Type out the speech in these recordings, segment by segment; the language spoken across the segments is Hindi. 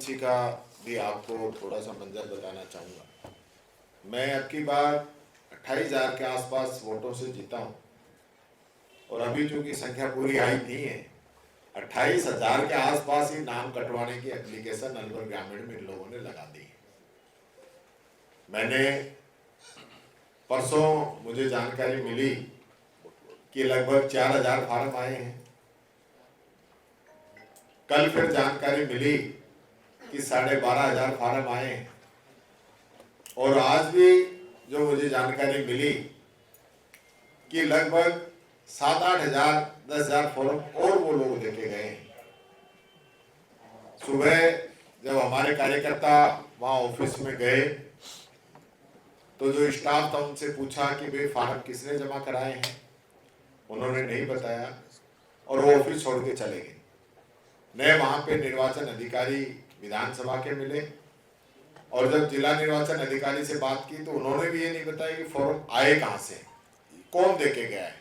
कॉन्स्टिट्यूएंसी का भी आपको थोड़ा सा मंजर बताना चाहूँगा। मैं अब की बार 28,000 के आसपास वोटों से जीता हूँ और अभी चूंकि संख्या पूरी आई नहीं है, 28,000 के आसपास ही नाम कटवाने की एप्लीकेशन अलवर ग्रामीण में इन लोगों ने लगा दी है। मैंने परसों मुझे जानकारी मिली कि लगभग 4,000 फार्म आए हैं। कल फिर जानकारी मिली कि 12,500 फार्म आए हैं और आज भी जो मुझे जानकारी मिली कि लगभग 7-8 हजार 10,000 फॉर्म और वो लोग देके गए हैं। सुबह जब हमारे कार्यकर्ता वहाँ ऑफिस में गए तो जो स्टाफ था उनसे पूछा कि भाई फार्म किसने जमा कराए हैं, उन्होंने नहीं बताया और वो ऑफिस छोड़ के चले गए। नए वहाँ पे निर्वाचन अधिकारी विधानसभा के मिले और जब जिला निर्वाचन अधिकारी से बात की तो उन्होंने भी ये नहीं बताया कि फॉर्म आए कहाँ से, कौन देके गया है।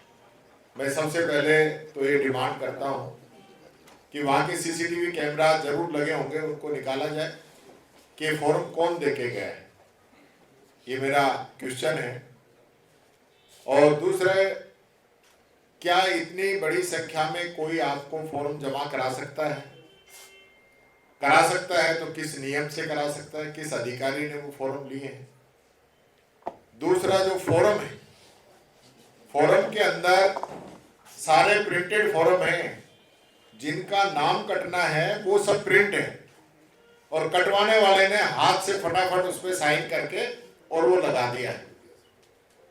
मैं सबसे पहले तो ये डिमांड करता हूँ कि वहाँ के सीसीटीवी कैमरा जरूर लगे होंगे, उनको निकाला जाए कि फॉर्म कौन देके गया है। ये मेरा क्वेश्चन है। और दूसरा, क्या इतनी बड़ी संख्या में कोई आपको फॉर्म जमा करा सकता है? करा सकता है तो किस नियम से करा सकता है, किस अधिकारी ने वो फॉर्म लिए हैं? दूसरा, जो फॉर्म है, फॉर्म के अंदर सारे प्रिंटेड फॉर्म हैं, जिनका नाम कटना है वो सब प्रिंट है और कटवाने वाले ने हाथ से फटाफट उस पर साइन करके और वो लगा दिया है।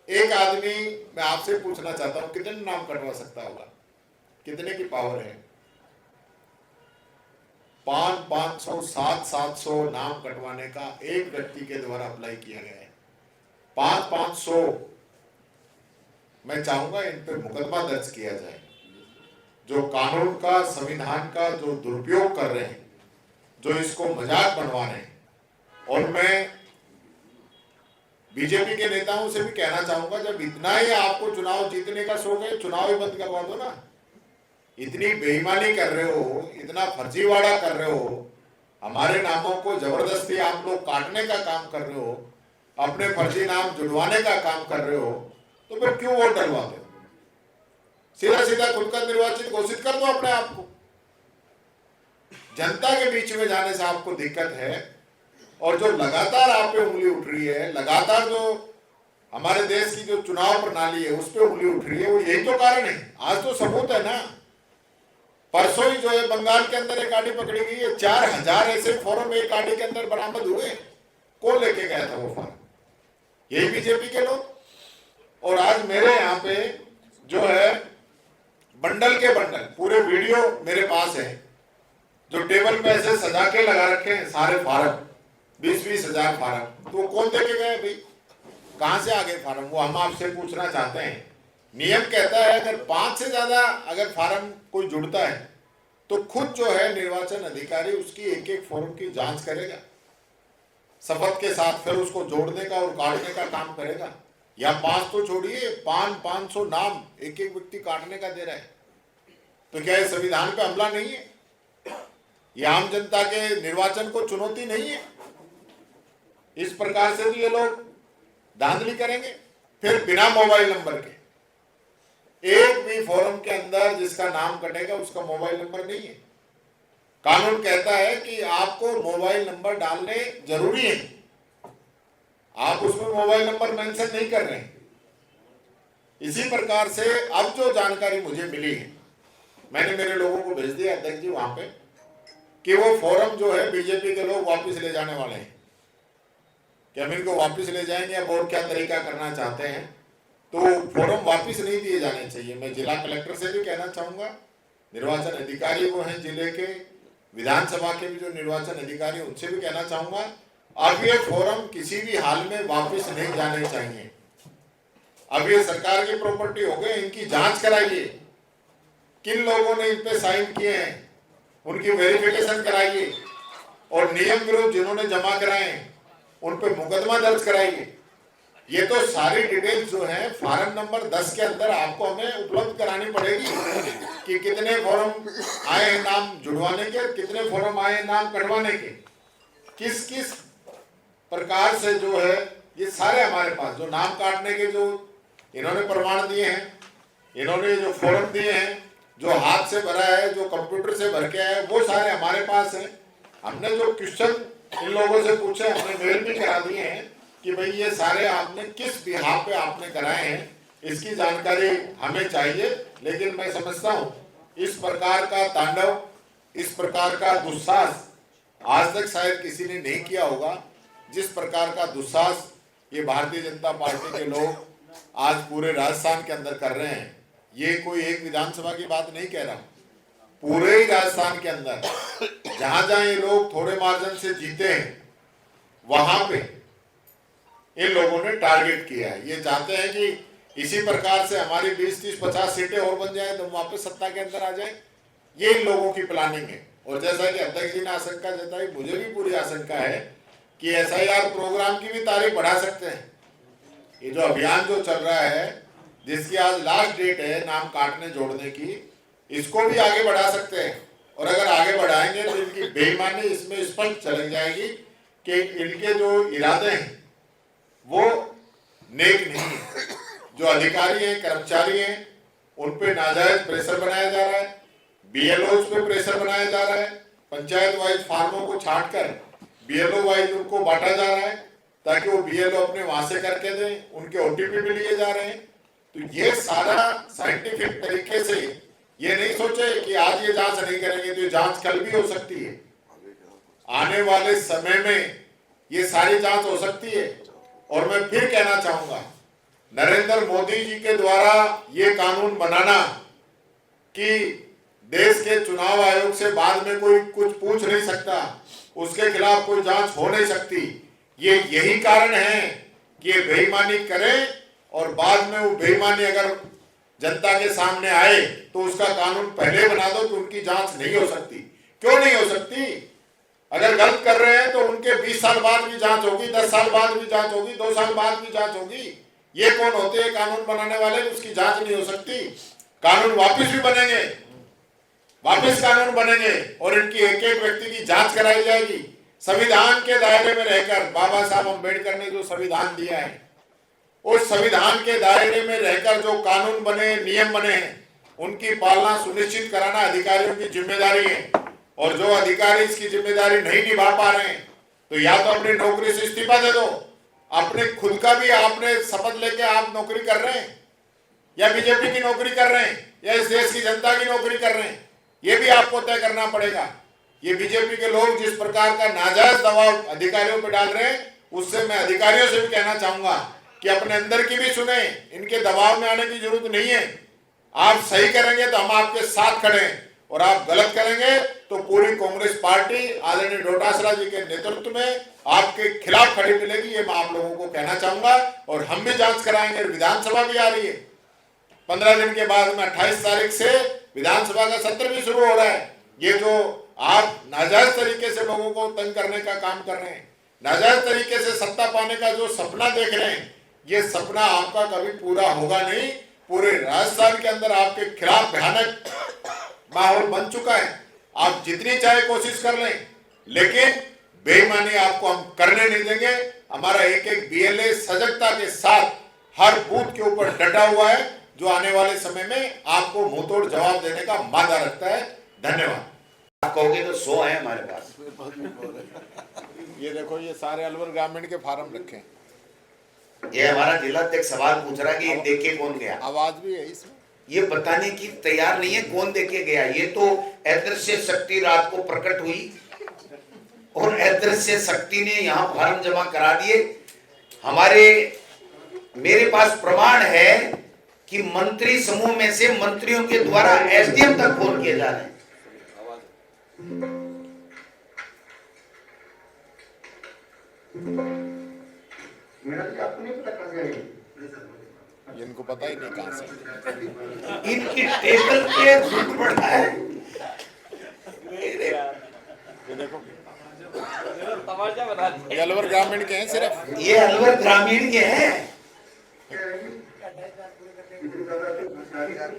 एक आदमी, मैं आपसे पूछना चाहता हूं, कितने नाम कटवा सकता होगा? कितने की पावर है? 500, 700 नाम कटवाने का एक व्यक्ति के द्वारा अप्लाई किया गया है। 500 मैं चाहूंगा इन पर मुकदमा दर्ज किया जाए। जो कानून का, संविधान का जो दुरुपयोग कर रहे हैं, जो इसको मजाक बनवा रहे हैं, और मैं बीजेपी के नेताओं से भी कहना चाहूंगा, जब इतना ही आपको चुनाव जीतने का शौक है, चुनाव ही बंद करवा दो ना। इतनी बेईमानी कर रहे हो, इतना फर्जीवाड़ा कर रहे हो, हमारे नामों को जबरदस्ती आप लोग काटने का काम कर रहे हो, अपने फर्जी नाम जुड़वाने का काम कर रहे हो, तो फिर क्यों वोट डलवाते हो? सीधा सीधा खुलकर निर्वाचित घोषित कर दो अपने आप को। जनता के बीच में जाने से आपको दिक्कत है। और जो लगातार आप पे उंगली उठ रही है, लगातार जो हमारे देश की जो चुनाव प्रणाली है उस पे उंगली उठ रही है, वो यही तो कारण है। आज तो सबूत है ना। परसों ही जो है बंगाल के अंदर एक गाड़ी पकड़ी गई है, 4,000 ऐसे फॉर्म एक गाड़ी के अंदर बरामद हुए। कौन लेके गया था वो फॉर्म? यही बीजेपी के लोग। और आज मेरे यहाँ पे जो है बंडल के बंडल पूरे वीडियो मेरे पास है, जो टेबल पे ऐसे सजा के लगा रखे हैं सारे फार्म, 20-20 हजार फार्म। तो कौन देके गए भाई? कहां से आ गए फार्म? वो हम आपसे पूछना चाहते हैं। नियम कहता है अगर 5 से ज्यादा अगर फार्म कोई जुड़ता है तो खुद जो है निर्वाचन अधिकारी उसकी एक एक फॉर्म की जांच करेगा, शपथ के साथ फिर उसको जोड़ने का और काटने का काम करेगा। या 5 तो छोड़िए, 500 नाम एक एक व्यक्ति काटने का दे रहा है, तो क्या ये संविधान पे हमला नहीं है? ये आम जनता के निर्वाचन को चुनौती नहीं है? इस प्रकार से भी ये लोग धांधली करेंगे। फिर बिना मोबाइल नंबर के एक भी फॉर्म के अंदर जिसका नाम कटेगा उसका मोबाइल नंबर नहीं है। कानून कहता है कि आपको मोबाइल नंबर डालने जरूरी है, आप उसमें मोबाइल नंबर मेंशन नहीं कर रहे हैं। इसी प्रकार से अब जो जानकारी मुझे मिली है, मैंने मेरे लोगों को भेज दिया अध्यक्ष जी वहां पे, कि वो फॉर्म जो है बीजेपी के लोग वापस ले जाने वाले हैं। कि हम इनको वापस ले जाएंगे अब और क्या तरीका करना चाहते हैं, तो फॉर्म वापस नहीं दिए जाने चाहिए। मैं जिला कलेक्टर से भी कहना चाहूंगा, निर्वाचन अधिकारी वो हैं जिले के, विधानसभा के भी जो निर्वाचन अधिकारी, उनसे भी कहना चाहूंगा अब ये फॉर्म किसी भी हाल में वापस नहीं जाने चाहिए। अब ये सरकार की प्रॉपर्टी हो गई, इनकी जांच कराइए, किन लोगों ने इन पे साइन किए हैं उनकी वेरिफिकेशन कराइए, और नियम विरुद्ध जिन्होंने जमा कराए हैं उन पे मुकदमा दर्ज कराइए। ये तो सारी डिटेल्स जो है फार्म नंबर 10 के अंदर आपको हमें उपलब्ध करानी पड़ेगी कि कितने फॉर्म आए हैं नाम जुड़वाने के, कितने फॉर्म आए हैं नाम कटवाने के। किस किस प्रकार से जो है ये सारे हमारे पास जो नाम काटने के जो इन्होंने प्रमाण दिए हैं, इन्होंने जो फॉर्म दिए हैं, जो हाथ से भरा है, जो कंप्यूटर से भर के आया, वो सारे हमारे पास हैं। हमने जो क्वेश्चन इन लोगों से पूछे, हमने मेल भी करा दिए हैं कि भाई ये सारे आपने किस बिहाफ पे आपने कराए हैं, इसकी जानकारी हमें चाहिए। लेकिन मैं समझता हूँ इस प्रकार का तांडव, इस प्रकार का दुस्साहस आज तक शायद किसी ने नहीं किया होगा। जिस प्रकार का दुस्साहस ये भारतीय जनता पार्टी के लोग आज पूरे राजस्थान के अंदर कर रहे हैं, ये कोई एक विधानसभा की बात नहीं कह रहा, पूरे ही राजस्थान के अंदर जहां जहां ये लोग थोड़े मार्जिन से जीते हैं, वहां पे इन लोगों ने टारगेट किया है। ये चाहते हैं कि इसी प्रकार से हमारी 20, 30, 50 सीटें और बन जाए तो वापस सत्ता के अंदर आ जाए। ये इन लोगों की प्लानिंग है। और जैसा कि अध्यक्ष जी ने आशंका जताई, मुझे भी पूरी आशंका है कि SIR प्रोग्राम की भी तारीख बढ़ा सकते हैं। ये जो अभियान जो चल रहा है, जिसकी आज लास्ट डेट है नाम काटने जोड़ने की, इसको भी आगे बढ़ा सकते हैं। और अगर आगे बढ़ाएंगे तो इनकी बेईमानी इसमें स्पष्ट चली जाएगी कि इनके जो इरादे हैं वो नेक नहीं है। जो अधिकारी हैं, कर्मचारी हैं, उन पे नाजायज प्रेशर बनाया जा रहा है, BLOs पे प्रेशर बनाया जा रहा है, पंचायत वाइज फार्मों को छांट कर BLO वाइज उनको बांटा जा रहा है ताकि वो BLO अपने वहां से करके दें, उनके OTP भी लिए जा रहे हैं। तो ये सारा साइंटिफिक तरीके से ये नहीं सोचे कि आज ये जांच नहीं करेंगे तो ये जांच कल भी हो सकती है, आने वाले समय में ये सारी जांच हो सकती है। और मैं फिर कहना चाहूंगा, नरेंद्र मोदी जी के द्वारा ये कानून बनाना कि देश के चुनाव आयोग से बाद में कोई कुछ पूछ नहीं सकता, उसके खिलाफ कोई जांच हो नहीं सकती, ये यही कारण है कि ये बेईमानी करें और बाद में वो बेईमानी अगर जनता के सामने आए तो उसका कानून पहले बना दो तो उनकी जांच नहीं हो सकती। क्यों नहीं हो सकती? अगर गलत कर रहे हैं तो उनके 20 साल बाद भी जांच होगी, 10 साल बाद भी जांच होगी, 2 साल बाद भी जांच होगी। ये कौन होते हैं कानून बनाने वाले? उसकी जांच नहीं हो सकती। कानून वापिस भी बनेंगे, वापिस कानून बनेंगे और इनकी एक एक व्यक्ति की जांच कराई जाएगी। संविधान के दायरे में रहकर बाबा साहब अम्बेडकर ने जो संविधान दिया है, उस संविधान के दायरे में रहकर जो कानून बने, नियम बने हैं, उनकी पालना सुनिश्चित कराना अधिकारियों की जिम्मेदारी है। और जो अधिकारी इसकी जिम्मेदारी नहीं निभा पा रहे हैं तो या तो अपनी नौकरी से इस्तीफा दे दो, अपने खुद का भी आपने शपथ लेके आप नौकरी कर रहे हैं, या बीजेपी की नौकरी कर रहे हैं, या इस देश की जनता की नौकरी कर रहे हैं, ये भी आपको तय करना पड़ेगा। ये बीजेपी के लोग जिस प्रकार का नाजायज दबाव अधिकारियों पर डाल रहे हैं, उससे मैं अधिकारियों से भी कहना चाहूंगा कि अपने अंदर की भी सुने, इनके दबाव में आने की जरूरत नहीं है। आप सही करेंगे तो हम आपके साथ खड़े हैं, और आप गलत करेंगे तो पूरी कांग्रेस पार्टी आदरणीय डोटासरा जी के नेतृत्व में आपके खिलाफ खड़ी मिलेगी। ये मैं आप लोगों को कहना चाहूंगा। और हम भी जांच कराएंगे। विधानसभा भी आ रही है 15 दिन के बाद में, 28 तारीख से विधानसभा का सत्र भी शुरू हो रहा है। ये जो आप नाजायज तरीके से लोगों को तंग करने का काम कर रहे हैं, नाजायज तरीके से सत्ता पाने का जो सपना देख रहे हैं, ये सपना आपका कभी पूरा होगा नहीं। पूरे राजस्थान के अंदर आपके खिलाफ भयानक माहौल बन चुका है। आप जितनी चाहे कोशिश कर लें, लेकिन बेईमानी आपको हम करने नहीं देंगे। हमारा एक एक BLA सजगता के साथ हर बूथ के ऊपर डटा हुआ है, जो आने वाले समय में आपको मुंहतोड़ जवाब देने का वादा रखता है। धन्यवाद। आप कहोगे तो 100 है हमारे पास। ये देखो, ये सारे अलवर ग्रामीण के फार्म रखे। ये हमारा जिला अध्यक्ष सवाल पूछ रहा है कि देख के कौन गया। आवाज भी है इसमें। ये बताने की तैयार नहीं है कौन देखे गया। ये तो अदृश्य शक्ति रात को प्रकट हुई और अदृश्य शक्ति ने यहाँ फार्म जमा करा दिए। मेरे पास प्रमाण है कि मंत्री समूह में से मंत्रियों के द्वारा SDM तक फोन किए जा रहे हैं। इनको पता ही नहीं कहां से इनकी टेबल पे झूठ पड़ा है। ये देखो, ये अलवर ग्रामीण के हैं सिर्फ। ये अलवर ग्रामीण के हैं।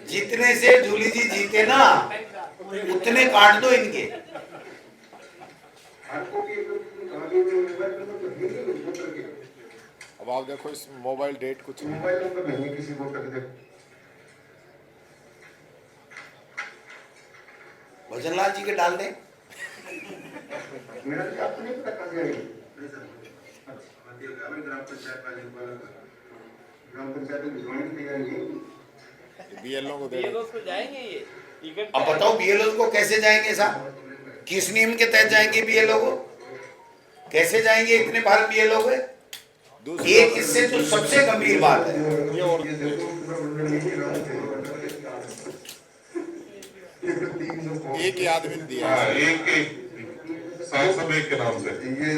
जितने से जूली जी जीते ना, उतने काट दो इनके। अब आप देखो इस मोबाइल डेट कुछ नहीं। मोबाइल नंबर नहीं है किसी वोटर के। भजनलाल जी के डाल दें। मेरा तो आपको नहीं पता कहाँ गया ये? ग्राम पंचायत में भिजवाने की तैयारी है। बीएलओ को दे BLO को जाएंगे ये अब बताओ बीएलओ को कैसे जाएंगे साहब? किस नियम के तहत जाएंगे बीएलओ को? कैसे जाएंगे इतने भारत बीएलओ को? दूसरी एक इससे जो सबसे गंभीर बात है, ये और एक ही आदमी ने दिया हाँ, है। एक सांसद एक के नाम से, ये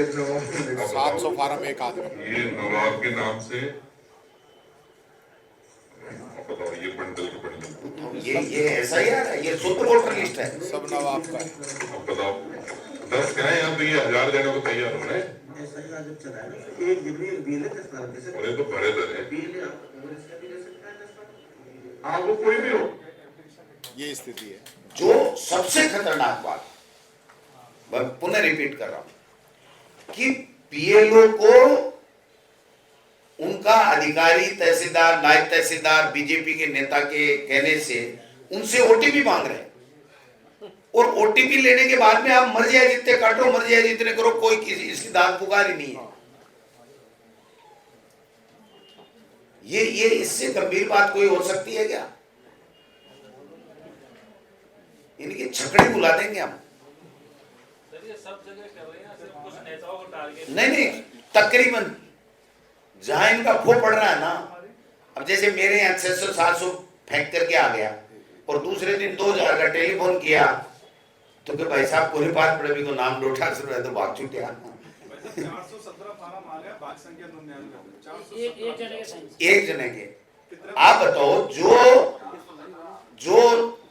700 फार्म एक आदमी। ये नवाब के नाम से। अब बताओ ये बंडल के बंडल। ये ऐसा ही है, ये शुद्ध वोटर लिस्ट है। सब नवाब का है। अब बताओ 10 क्या है यहाँ तो, ये 1000 देने को तैयार हो रहे हैं। उन्हें तो भरे दे आप वो कोई भी हो। ये स्थिति है। जो सबसे खतरनाक बात, मैं पुनः रिपीट कर रहा हूं कि बीएलओ को उनका अधिकारी तहसीलदार, नायब तहसीलदार, बीजेपी के नेता के कहने से उनसे ओटीपी मांग रहे हैं, और ओटीपी लेने के बाद में आप मर जाए जितने काटो, मर जाए जितने करो, कोई किसी इसकी दाद पुकार ही नहीं है। ये इससे गंभीर बात कोई हो सकती है क्या? इनकी छकड़ी बुला देंगे हम। सब जगह कर रहे हैं, सिर्फ कुछ नेताओं को टारगेट। नहीं, तकरीबन जहां इनका खो पड़ रहा है ना, अब जैसे मेरे यहाँ 600-700 फेंक करके आ गया, और दूसरे दिन 2000 का टेलीफोन किया, तो कि भाई साहब पूरी बात पड़े भी को नाम लोटा सुन रहे तो भाग चुके। 417 फार्म आ गया, भाग संख्या 99। एक जने के। आप बताओ जो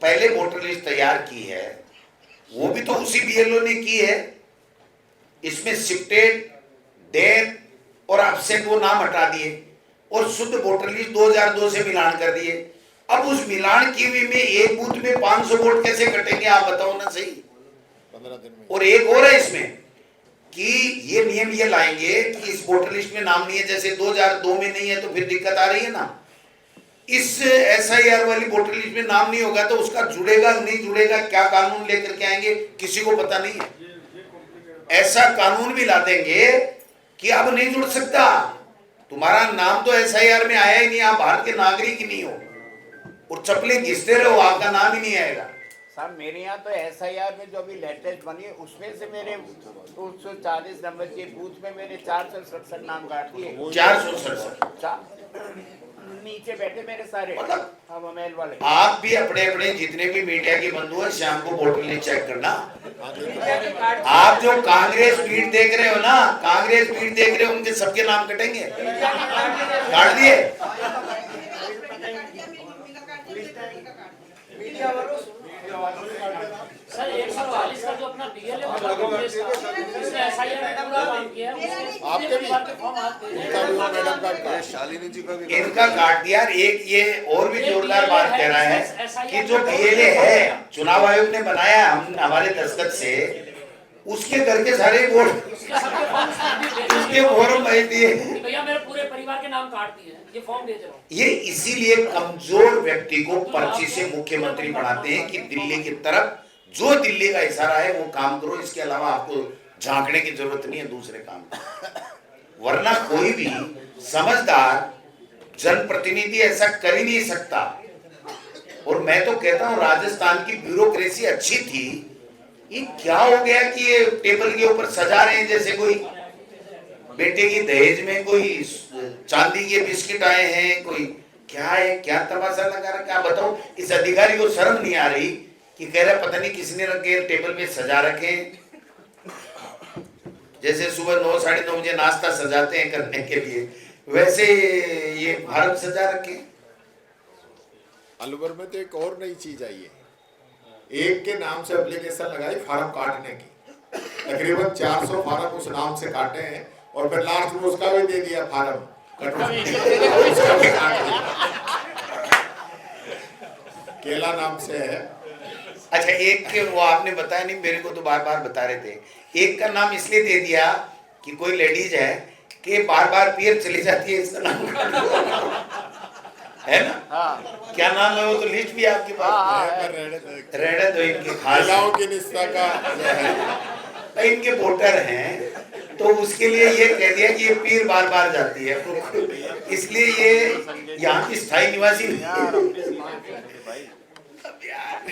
पहले वोटर लिस्ट तैयार की है वो भी तो उसी बीएलओ ने की है। इसमें शिफ्टेड, डेथ और अपसेट वो नाम हटा दिए और शुद्ध वोटर लिस्ट 2002 से मिलान कर दिए। अब उस मिलान की हुई में एक बूथ में 500 वोट कैसे कटेंगे आप बताओ ना सही। 15 दिन में। और एक और है इसमें कि ये नियम ये लाएंगे कि इस वोटर लिस्ट में नाम नहीं है, जैसे 2002 में नहीं है तो फिर दिक्कत आ रही है ना। इस एसआईआर वाली वोटर लिस्ट में नाम नहीं होगा तो उसका जुड़ेगा नहीं जुड़ेगा, क्या कानून लेकर के आएंगे किसी को पता नहीं है। ऐसा कानून भी ला देंगे कि अब नहीं जुड़ सकता, तुम्हारा नाम तो एसआईआर में आया ही नहीं, आप भारत के नागरिक ही नहीं हो, और चपले घिसते रहो, आपका नाम ही नहीं आएगा। साहब मेरे यहाँ तो एसआईआर में जो अभी लेटेस्ट बनी है उसमें से मेरे 240 नंबर के बूथ में मेरे 467 नाम काट दिए। 467 नीचे बैठे मेरे सारे मतलब हम अमेल वाले। आप भी अपने अपने जितने भी मीडिया के बंधु हैं शाम को वोटर लिस्ट चेक करना। आप जो कांग्रेस फीड देख रहे हो ना, कांग्रेस फीड देख रहे हो, उनके सबके नाम कटेंगे। काट दिए। सर 142 का जो अपना बीएलए इसने एसआईआर में पूरा काम किया है, आपके भी फॉर्म आप दे इनका भी वो मैडम का शालिनी जी का भी इनका काट दिया। एक ये और भी जोरदार बात कह रहा है कि जो बीएलए है चुनाव आयोग ने बनाया हम हमारे दस्तखत से, उसके घर के सारे वोट उसके फॉर्म भेज दिए। भैया मेरे पूरे परिवार के नाम काट दिए हैं, ये फॉर्म भेज रहा हूं। ये इसीलिए कमजोर व्यक्ति को पर्ची से मुख्यमंत्री बनाते हैं कि दिल्ली की तरफ जो दिल्ली का इशारा है वो काम करो, इसके अलावा आपको झांकने की जरूरत नहीं है दूसरे काम। वरना कोई भी समझदार जनप्रतिनिधि ऐसा कर ही नहीं सकता। और मैं तो कहता हूं राजस्थान की ब्यूरोक्रेसी अच्छी थी, ये क्या हो गया कि ये टेबल के ऊपर सजा रहे हैं जैसे कोई बेटे की दहेज में कोई चांदी के बिस्किट आए हैं, कोई क्या है, क्या तमाशा लगा रखा। आप बताओ इस अधिकारी को शर्म नहीं आ रही कि कह रहा पता नहीं किसने रखे टेबल पे सजा रखे, जैसे सुबह 9 साढ़े 9 बजे नाश्ता सजाते हैं करने के लिए, वैसे ये भारत सजा रखे। अलवर में तो एक और नई चीज आई है, एक के नाम से एप्लीकेशन लगाई फार्म काटने की, तकरीबन 400 फार्म उस नाम से काटे हैं, और फिर लास्ट में उसका भी दे दिया फार्म उसका भी काट दिया। केला नाम से है। अच्छा एक के वो आपने बताया नहीं, मेरे को तो बार बार बता रहे थे, एक का नाम इसलिए दे दिया कि कोई लेडीज है कि बार बार पीर चली जाती है, इसका नाम है ना। हाँ क्या नाम है वो तो लिस्ट भी आपके पास रहने दो। इनके खास महिलाओं की निष्ठा का जो है, इनके वोटर हैं तो उसके लिए ये कह दिया कि ये पीर बार बार जाती है, इसलिए ये यहाँ की स्थायी निवासी नहीं है। अब यार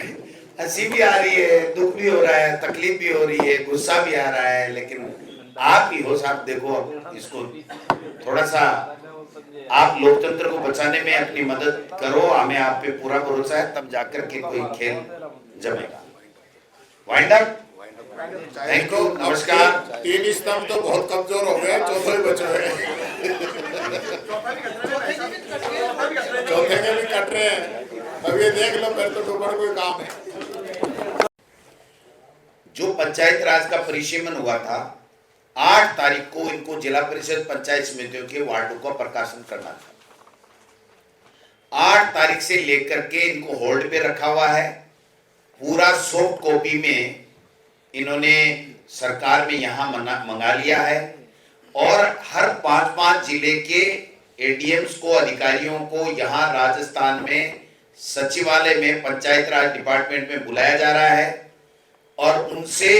हंसी भी आ रही है, दुख भी हो रहा है, तकलीफ भी हो रही है, गुस्सा भी आ रहा है, लेकिन आप ही हो साहब, देखो अब इसको थोड़ा सा आप लोकतंत्र को बचाने में अपनी मदद करो, हमें आप पे पूरा भरोसा है, तब जाकर के कोई खेल जमेगा। वाइंड अप, थैंक यू, नमस्कार। 3 स्तंभ तो बहुत कमजोर हो गए, चौथे ही बचे हुए हैं। चौथे के भी कट रहे हैं। अब ये देख लो, फिर तो डूबड़ कोई काम है। जो पंचायत राज का परिसीमन हुआ था, 8 तारीख को इनको जिला परिषद पंचायत समितियों के वार्डों का प्रकाशन करना था। 8 तारीख से लेकर के इनको होल्ड पे रखा हुआ है। पूरा सॉफ्ट कॉपी में इन्होंने सरकार में यहाँ मंगा लिया है और हर 5-5 जिले के एडीएम्स को, अधिकारियों को यहाँ राजस्थान में सचिवालय में पंचायत राज डिपार्टमेंट में बुलाया जा रहा है और उनसे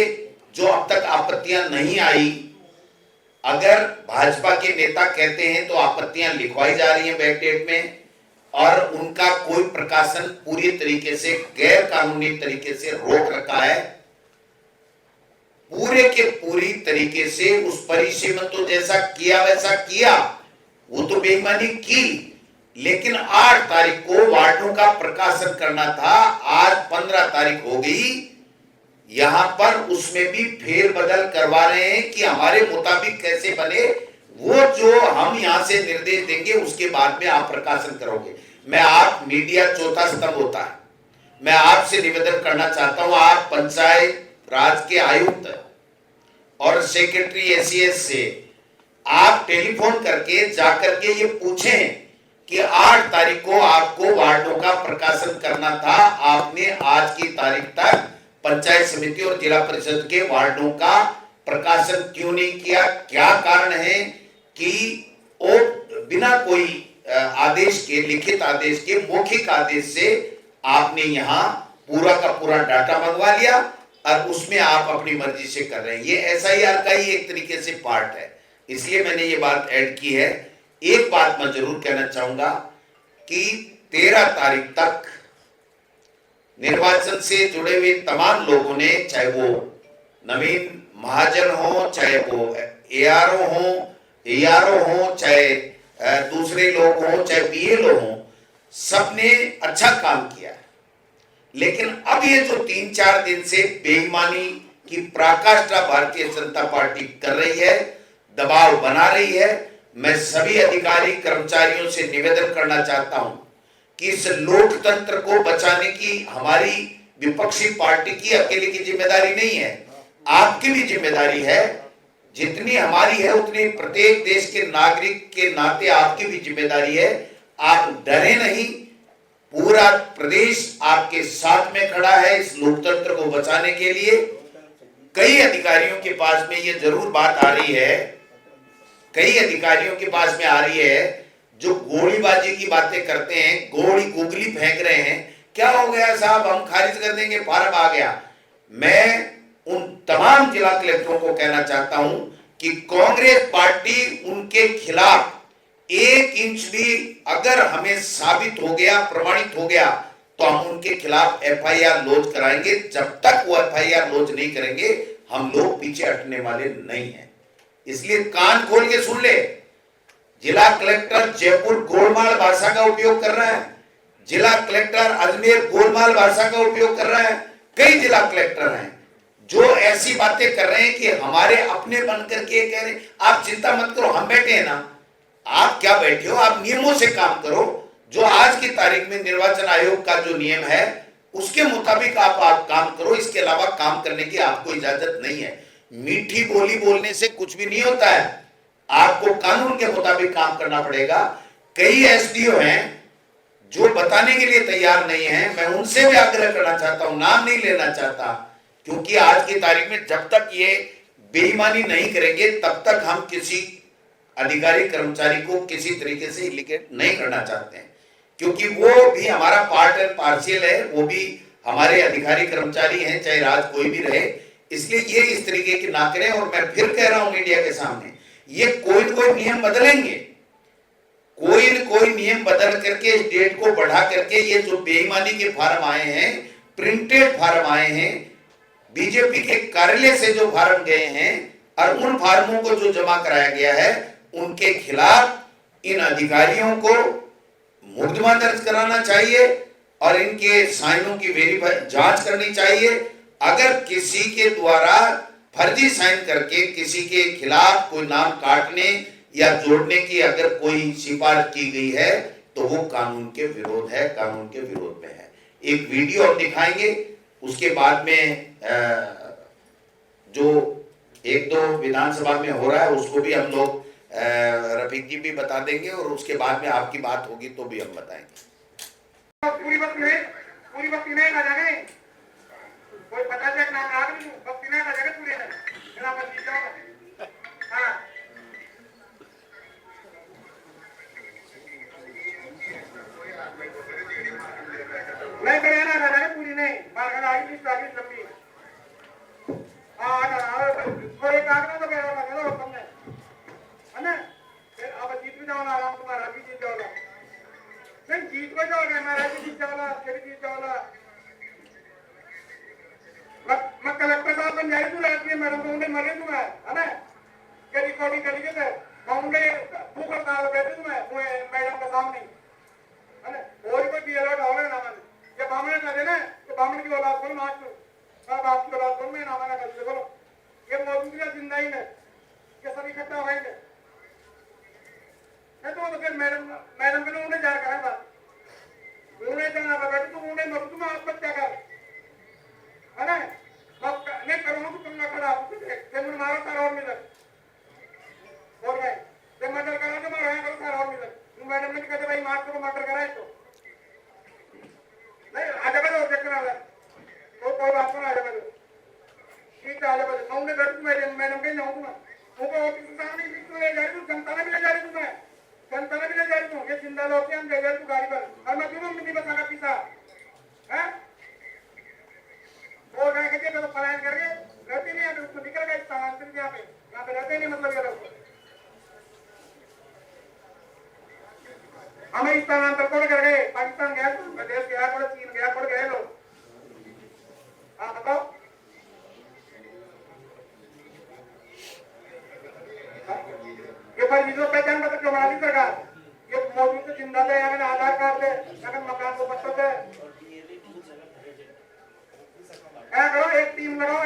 जो अब तक आपत्तियां नहीं आई, अगर भाजपा के नेता कहते हैं तो आपत्तियां लिखवाई जा रही हैं बैकडेट में, और उनका कोई प्रकाशन पूरी तरीके से गैर कानूनी तरीके से रोक रखा है। पूरे के पूरी तरीके से उस परिसीमन तो जैसा किया वैसा किया, वो तो बेईमानी की, लेकिन 8 तारीख को वार्डों का प्रकाशन करना था। आज 15 तारीख हो गई, यहां पर उसमें भी फेरबदल करवा रहे हैं कि हमारे मुताबिक कैसे बने। वो जो हम यहां से निर्देश देंगे उसके बाद में आप प्रकाशन करोगे। मैं आप मीडिया चौथा स्तंभ होता है, मैं आपसे निवेदन करना चाहता हूं, आप पंचायत राज के आयुक्त और सेक्रेटरी एसीएस से आप टेलीफोन करके जाकर के ये पूछें कि 8 तारीख को आपको वार्डों का प्रकाशन करना था, आपने आज की तारीख तक पंचायत समिति और जिला परिषद के वार्डों का प्रकाशन क्यों नहीं किया। क्या कारण है कि वो बिना कोई आदेश के, लिखित आदेश के, मौखिक आदेश से आपने यहाँ पूरा का पूरा डाटा मंगवा लिया और उसमें आप अपनी मर्जी से कर रहे हैं। ये एसआईआर का ही एक तरीके से पार्ट है, इसलिए मैंने ये बात ऐड की है। एक बात मैं जरूर कहना चाहूंगा कि 13 तारीख तक निर्वाचन से जुड़े हुए तमाम लोगों ने, चाहे वो नवीन महाजन हो, चाहे वो एआरओ हो, चाहे दूसरे लोग हो, चाहे बीएलओ हो, सबने अच्छा काम किया। लेकिन अब ये जो 3-4 दिन से बेईमानी की पराकाष्ठा भारतीय जनता पार्टी कर रही है, दबाव बना रही है, मैं सभी अधिकारी कर्मचारियों से निवेदन करना चाहता हूं कि इस लोकतंत्र को बचाने की हमारी विपक्षी पार्टी की अकेले की जिम्मेदारी नहीं है, आपकी भी जिम्मेदारी है। जितनी हमारी है उतनी प्रत्येक देश के नागरिक के नाते आपकी भी जिम्मेदारी है। आप डरे नहीं, पूरा प्रदेश आपके साथ में खड़ा है इस लोकतंत्र को बचाने के लिए। कई अधिकारियों के पास में ये जरूर बात आ रही है, कई अधिकारियों के पास में आ रही है जो गोलीबाजी की बातें करते हैं, गोली फेंक रहे हैं। क्या हो गया साहब, हम खारिज कर देंगे, फार्म आ गया। मैं उन तमाम जिला कलेक्टरों को कहना चाहता हूं कि कांग्रेस पार्टी उनके खिलाफ 1 इंच भी अगर हमें साबित हो गया, प्रमाणित हो गया, तो हम उनके खिलाफ एफआईआर लॉन्च कराएंगे। जब तक वो एफआईआर लॉन्च नहीं करेंगे हम लोग पीछे हटने वाले नहीं हैं। इसलिए कान खोल के सुन ले, जिला कलेक्टर जयपुर गोलमाल भाषा का उपयोग कर रहा है, जिला कलेक्टर अजमेर गोलमाल भाषा का उपयोग कर रहा है। कई जिला कलेक्टर हैं जो ऐसी बातें कर रहे हैं कि हमारे अपने बनकर के कह रहे हैं आप चिंता मत करो, हम बैठे हैं ना। आप क्या बैठे हो, आप नियमों से काम करो। जो आज की तारीख में निर्वाचन आयोग का जो नियम है उसके मुताबिक आप काम करो, इसके अलावा काम करने की आपको इजाजत नहीं है। मीठी बोली बोलने से कुछ भी नहीं होता है, आपको कानून के मुताबिक काम करना पड़ेगा। कई एसडीओ हैं जो बताने के लिए तैयार नहीं है, मैं उनसे भी आग्रह करना चाहता हूं, नाम नहीं लेना चाहता, क्योंकि आज की तारीख में जब तक ये बेईमानी नहीं करेंगे तब तक हम किसी अधिकारी कर्मचारी को किसी तरीके से इलिगेट नहीं करना चाहते हैं, क्योंकि वो भी हमारा पार्ट एंड पार्शियल है, वो भी हमारे अधिकारी कर्मचारी हैं, चाहे राज कोई भी रहे। इसलिए ये इस तरीके की ना करें। और मैं फिर कह रहा हूं मीडिया के सामने, ये कोई न कोई नियम बदलेंगे, कोई न कोई नियम बदल करके इस डेट को बढ़ा करके ये जो बेईमानी के फार्म आए हैं, प्रिंटेड फार्म आए हैं, बीजेपी के कार्यालय से जो फार्म गए हैं और उन फार्मों को जो जमा कराया गया है, उनके खिलाफ इन अधिकारियों को मुकदमा दर्ज कराना चाहिए और इनके साइनों की वेरीफाई जांच करनी चाहिए। अगर किसी के द्वारा फर्जी साइन करके किसी के खिलाफ कोई नाम काटने या जोड़ने की अगर कोई सिफारिश की गई है तो वो कानून के विरोध है, कानून के विरोध में है। एक वीडियो अब दिखाएंगे, उसके बाद में जो एक दो विधानसभा में हो रहा है उसको भी हम लोग रफीक जी भी बता देंगे और उसके बाद में आपकी बात होगी तो भी हम बताएंगे। पूरी बस्ती नहीं ना जाने कोई पता चल नाम राग नहीं बस्ती नहीं ना जाने पूरे ने मेरा बस्ती जाओ। हां नहीं करे ना जाने पूरी नहीं बाहर आगे की आगे लंबी। हां कोई कागज तो मेरा लगा लो तुमने है ना। फिर अब जीत भी जाओ आराम तुम्हारा भी जीत जाओ नहीं जीत को जाओगे महाराज जी जीत जाओ फिर जीत जाओ। मैं कलेक्टर साहब बन जाए तू रात में मैडम को उन्हें मरे तू है ना कि रिकॉर्डिंग करी के मामले भूख हड़ताल बैठे तू मैं मैडम के सामने है ना। और कोई बीएलओ डाले ना मन ये बामण ना देना तो बामण की औलाद बोल मार तू और बाप की औलाद बोल मैं नाम ना कर बोलो ये मौजूदा जिंदा ही है ये सब इकट्ठा हो गए नहीं तो फिर मैडम के उन्हें जा करा बात उन्हें जाना बेटा तू उन्हें मत तुम आत्महत्या कर है ना नहीं करो तो तुम ना खड़ा फिर मुझे मारो सारा और मिलर और मैं जब मर्डर करा तो मारो करो सारा और मिलर तुम मैडम ने कहते भाई मार को मर्डर कराए तो नहीं आजा बजे ऑब्जेक्ट करा तो कोई बात नहीं आजा बजे ठीक है आजा बजे मैं उन्हें बैठ मैडम के जाऊंगा उनको ऑफिस सामने ले जा रही हूँ जनता ने भी ले जा रही हूँ मैं जनता ने भी ले जा रही हूँ ये जिंदा लोग के हम ले जा रही हूँ गाड़ी पर और मैं क्यों नहीं बताना पीछा है वो क्या कहते हैं तो पलायन करके रहते नहीं है उसको निकल गए स्थानांतरित यहाँ पे रहते नहीं मतलब ये लोग हमें स्थानांतर कौन कर गए पाकिस्तान गया प्रदेश गया पड़े चीन गया पड़ गए लोग। हाँ बताओ ये फर्जीजों पहचान पत्र क्यों बना दी सरकार ये मौजूद से जिंदा है या आधार कार्ड है या मकान को पत्तों से क्या करो एक टीम लगाओ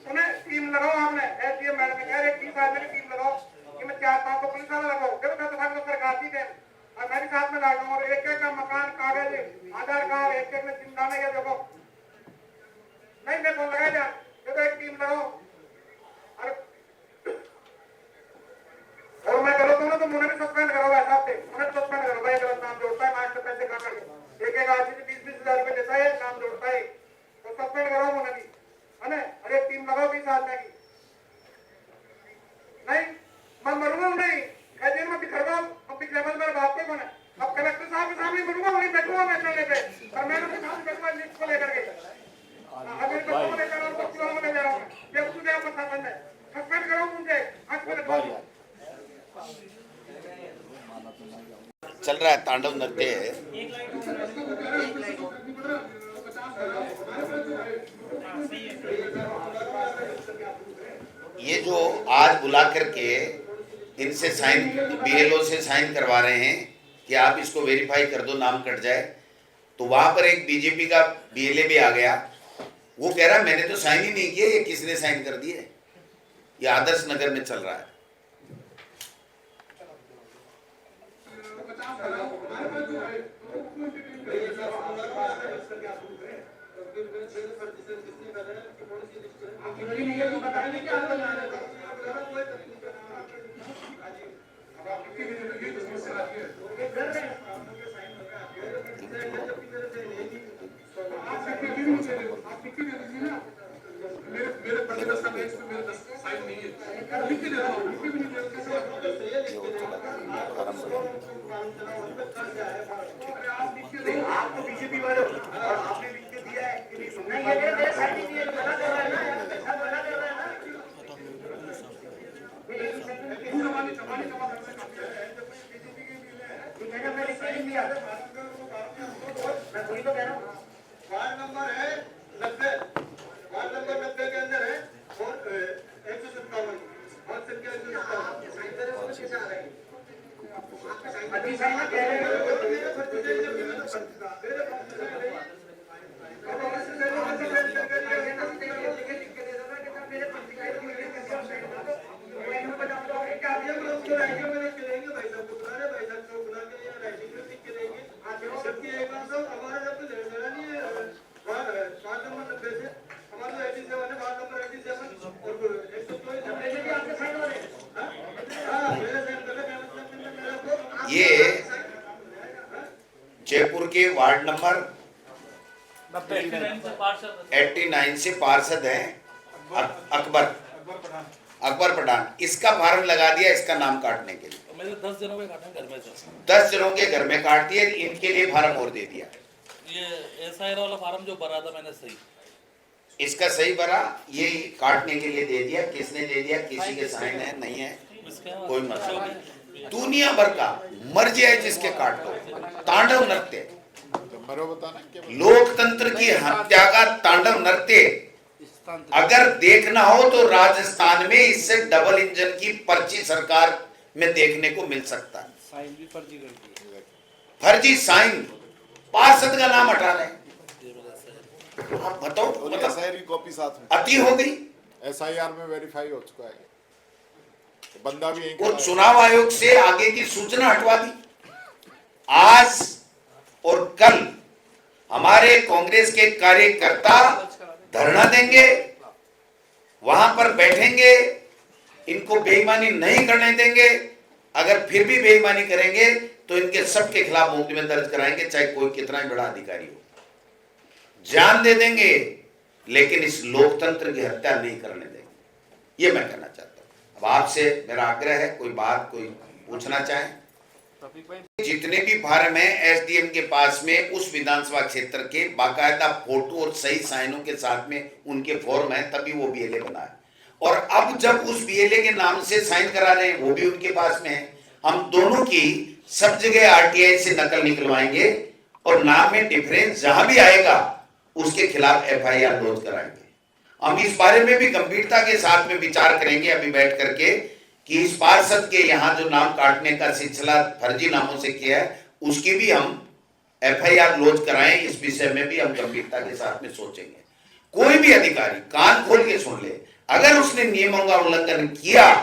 सुने टीम लगाओ आपने एसडीएम मैडम ने कहा एक 20 आदमी की टीम लगाओ कि मैं 4-5 को पुलिस वाला लगाओ जब मैं तो सरकार दी है और मैं भी साथ में लगा और एक एक का मकान कागज आधार कार्ड एक एक में जिंदा नहीं है देखो नहीं मैं कौन लगाया जा तो एक टीम लगाओ और मैं करो तो मुझे भी सस्पेंड करो ऐसा मुझे सस्पेंड करो भाई अगर नाम जोड़ता है मास्टर पैसे खा करके एक आदमी 20-20 हजार रुपए देता है नाम जोड़ता है तो सस्पेंड करो मुझे भी है ना। अरे टीम लगाओ 20 आदमी की नहीं मैं मरूंगा नहीं मैं जेल में बिखर गया अब पिछले बार मेरा बाप को बना अब कलेक्टर साहब के सामने मरूंगा वहीं बैठूंगा मैं चलने पे और मैंने उसके साथ बैठूंगा लिस्ट को लेकर के अब मेरे बच्चों को लेकर और बच्चों को ले जा रहा हूँ जब तुझे आप पता करना है सस्पेंड करो मुझे आज मेरे चल रहा है तांडव नृत्य है। ये जो आज बुला करके इनसे साइन बीएलओ से साइन करवा रहे हैं कि आप इसको वेरीफाई कर दो नाम कट जाए, तो वहां पर एक बीजेपी का बीएलए भी आ गया। वो कह रहा मैंने तो साइन ही नहीं किया, ये किसने साइन कर दिए। ये आदर्श नगर में चल रहा है। मेरे 10 का नेक्स्ट मेरे 10 साइन नहीं लिख के दे रहा हूँ, लिख के भी नहीं दे रहा, कैसे बात करते हैं? लिख के देगा। अरे आप लिख के दो, आप तो बीजेपी वाले हो, और आपने लिख के दिया है कि नहीं सुनना। नहीं, ये मेरे सर्टिफिकेट मना कर रहा है ना यार, ऐसा मना कर रहा है ना। पूरा वाले जमा करने का है, जब बीजेपी के लिए है, तो मैंने लिख के नहीं दिया। मैं वही तो कह रहा हूँ। वार्ड नंबर है 90, वार्ड नंबर 90 के अंदर है और 157 और संख्या 157। अभी साइन कह रहे हैं ये जयपुर के वार्ड नंबर 89 से पार्षद 89 से पार्षद हैं अकबर अकबर पठान। अकबर पठान। इसका फार्म लगा दिया इसका नाम काटने के लिए। मेरे 10 जनों के काटे घर में से 10 जनों के घर में काट दिए, इनके लिए फार्म और दे दिया। ये एसआईआर वाला फार्म जो भरा था मैंने सही इसका सही भरा, ये काटने के लिए दे दिया। किसने दे दिया? किसी के साइन है नहीं है कोई मतलब। दुनिया भर का मर्जी है जिसके काट दो। तांडव नृत्य, लोकतंत्र की हत्या का तांडव नृत्य अगर देखना हो तो राजस्थान में इससे डबल इंजन की पर्ची सरकार में देखने को मिल सकता है। साइन भी फर्जी कर दी, फर्जी साइन, पार्षद का नाम हटा रहे। आप बताओ, मतलब की कॉपी साथ में अति हो गई। एसआईआर में वेरीफाई हो चुका है, बंदा भी वो चुनाव आयोग से आगे की सूचना हटवा दी। आज और कल हमारे कांग्रेस के कार्यकर्ता धरना देंगे, वहां पर बैठेंगे, इनको बेईमानी नहीं करने देंगे। अगर फिर भी बेईमानी करेंगे तो इनके सबके खिलाफ मुकदमे दर्ज कराएंगे, चाहे कोई कितना ही बड़ा अधिकारी हो। जान दे देंगे लेकिन इस लोकतंत्र की हत्या नहीं करने देंगे। ये मैं कहना चाहता हूं। अब आपसे मेरा आग्रह है, कोई बात कोई पूछना चाहे। जितने भी फार्म है एसडीएम के पास में उस विधानसभा क्षेत्र के बाकायदा फोटो और सही साइनों के साथ में उनके फॉर्म है, तभी वो बीएलए बना है। और अब जब उस बीएलए के नाम से साइन करा रहे हैं वो भी उनके पास में है। हम दोनों की सब जगह आरटीआई से नकल निकलवाएंगे और नाम में डिफरेंस जहां भी आएगा उसके खिलाफ एफआईआर लॉन्च कराएंगे। हम इस बारे में भी गंभीरता के साथ में विचार करेंगे अभी बैठ करके कि इस पार्षद के यहाँ जो नाम काटने का सिलसिला फर्जी नामों से किया है उसकी भी हम एफआईआर लॉन्च कराएं। इस विषय में भी हम गंभीरता के साथ में सोचेंगे। कोई भी अधिकारी कान खोल के सुन ले, अगर उसने नियमों का उल्लंघन किया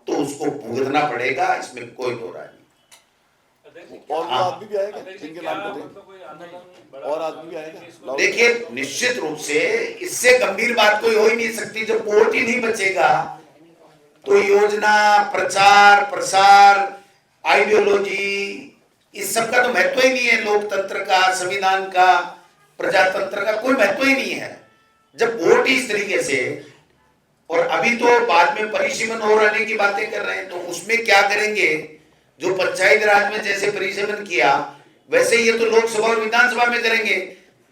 तो उसको भुगतना पड़ेगा, इसमें कोई दो राय नहीं। और आदमी भी आएगा जिनके नाम पे और आदमी भी आएगा। देखिए निश्चित रूप से इससे गंभीर बात कोई हो ही नहीं सकती। जब वोट ही नहीं बचेगा तो योजना, प्रचार प्रसार, आइडियोलॉजी, इस सब का तो महत्व ही नहीं है। लोकतंत्र का, संविधान का, प्रजातंत्र का कोई महत्व ही नहीं है जब वोट ही इस तरीके से। और अभी तो बाद में परिसीमन हो रहने की बातें कर रहे हैं, तो उसमें क्या करेंगे? जो पंचायत राज में जैसे परिसीमन किया वैसे ये तो लोकसभा और विधानसभा में करेंगे।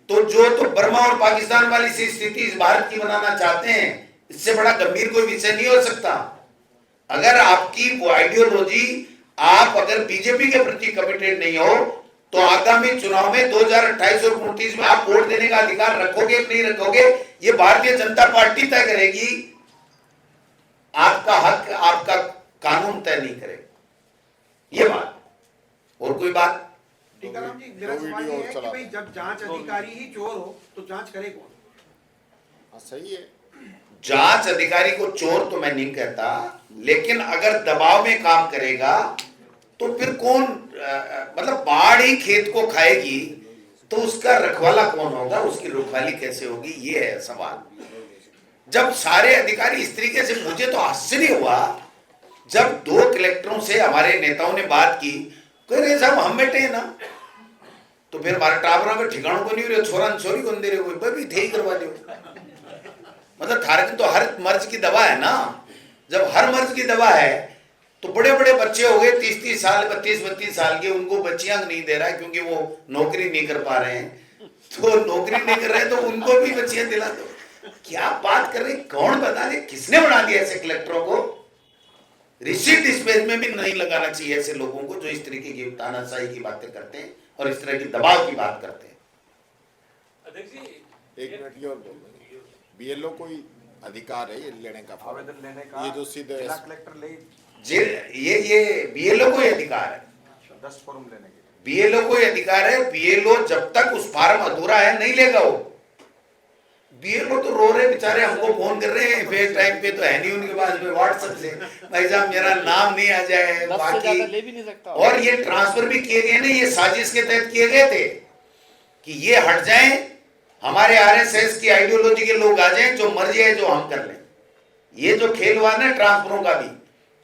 तो जो तो बर्मा और पाकिस्तान वाली सी स्थिति इस भारत की बनाना चाहते हैं, इससे बड़ा गंभीर कोई विषय नहीं हो सकता। अगर आपकी वो आइडियोलॉजी, आप अगर बीजेपी के प्रति कमिटेड नहीं हो तो आगामी चुनाव में 2028 और 29 में आप वोट देने का अधिकार रखोगे कि नहीं रखोगे, ये भारतीय जनता पार्टी तय करेगी। आपका हक, आपका कानून तय नहीं करेगा। ये बात, और कोई बात? टीकाराम जी, मेरा सवाल ये है कि भाई जब जांच अधिकारी ही चोर हो तो जांच करे कौन? सही है। जांच अधिकारी को चोर तो मैं नहीं कहता, लेकिन अगर दबाव में काम करेगा तो फिर कौन, मतलब बाढ़ ही खेत को खाएगी तो उसका रखवाला कौन होगा, उसकी रखवाली कैसे होगी, ये है सवाल। जब सारे अधिकारी इस तरीके से, मुझे तो आश्चर्य हुआ जब 2 कलेक्टरों से हमारे नेताओं ने बात की, कह रहे साहब हम बैठे हैं ना, तो फिर हमारे टावरों के ठिकानों को नहीं रहे, छोरा छोरी को दे रहे, भी थे ही करवा दो। मतलब थारक तो हर मर्ज की दवा है ना, जब हर मर्ज की दवा है तो बड़े बड़े बच्चे हो गए 30-30 साल 32-32 साल के, उनको बच्चियां नहीं दे रहा है क्योंकि वो नौकरी नहीं कर पा रहे हैं। तो नौकरी नहीं कर रहे हैं तो उनको भी बच्चियां दिला दो। क्या बात कर रहे, कौन बता दे, किसने बना दिया ऐसे कलेक्टरों को? रिसीट डिस्पेच में भी नहीं लगाना चाहिए ऐसे लोगों को जो इस तरीके की तानाशाही की बातें करते हैं और इस तरह की दबाव की बात करते हैं। अध्यक्ष जी, एक मिनट की और बोल देंगे, बीएलओ कोई अधिकार है ये लेने का, आवेदन लेने का ये जो सीधे जिला कलेक्टर ले ये बीएलओ को ही अधिकार है, 10 फॉर्म लेने के लिए। बीएलओ को ही अधिकार है। बीएलओ जब तक उस फार्म अधूरा है नहीं लेगा वो। बीएलओ तो रो रहे बेचारे, हमको फोन कर रहे हैं फेस टाइम पे, तो है नहीं उनके पास में व्हाट्सएप से, भाई साहब मेरा नाम नहीं आ जाए, बाकी ले भी नहीं सकता। और ये ट्रांसफर भी किए गए ना, ये साजिश के तहत किए गए थे कि ये हट जाएं, हमारे आरएसएस की आइडियोलॉजी के लोग आ जाएं, जो मर्जी है जो हम कर लें। ये जो खेल हुआ ना ट्रांसफरों का भी,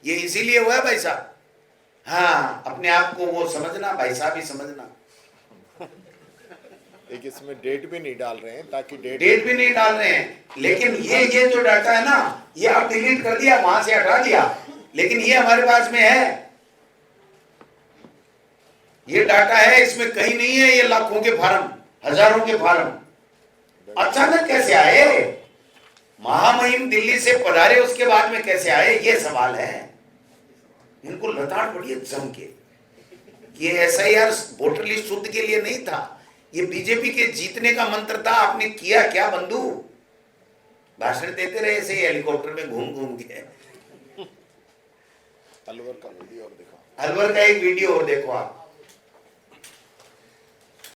ये इसीलिए हुआ है भाई साहब। हाँ, अपने आप को वो समझना, भाई साहब ही समझना। एक इसमें डेट भी नहीं डाल रहे हैं ताकि डेट भी नहीं डाल रहे हैं, लेकिन ये जो डाटा है ना, ये आप डिलीट कर दिया, वहां से हटा दिया, लेकिन ये हमारे पास में है, ये डाटा है, इसमें कहीं नहीं है ये लाखों के फार्म, हजारों के फार्म अचानक कैसे आए? महामहिम दिल्ली से पधारे उसके बाद में कैसे आए, ये सवाल है। इनको लताड़ पड़ी है जम के। ये एसआईआर वोटर लिस्ट शुद्ध के लिए नहीं था, ये बीजेपी के जीतने का मंत्र था। आपने किया क्या बंधु? भाषण देते रहे ऐसे हेलीकॉप्टर में घूम घूम के। अलवर का वीडियो और दिखाओ, अलवर का एक वीडियो और देखो आप।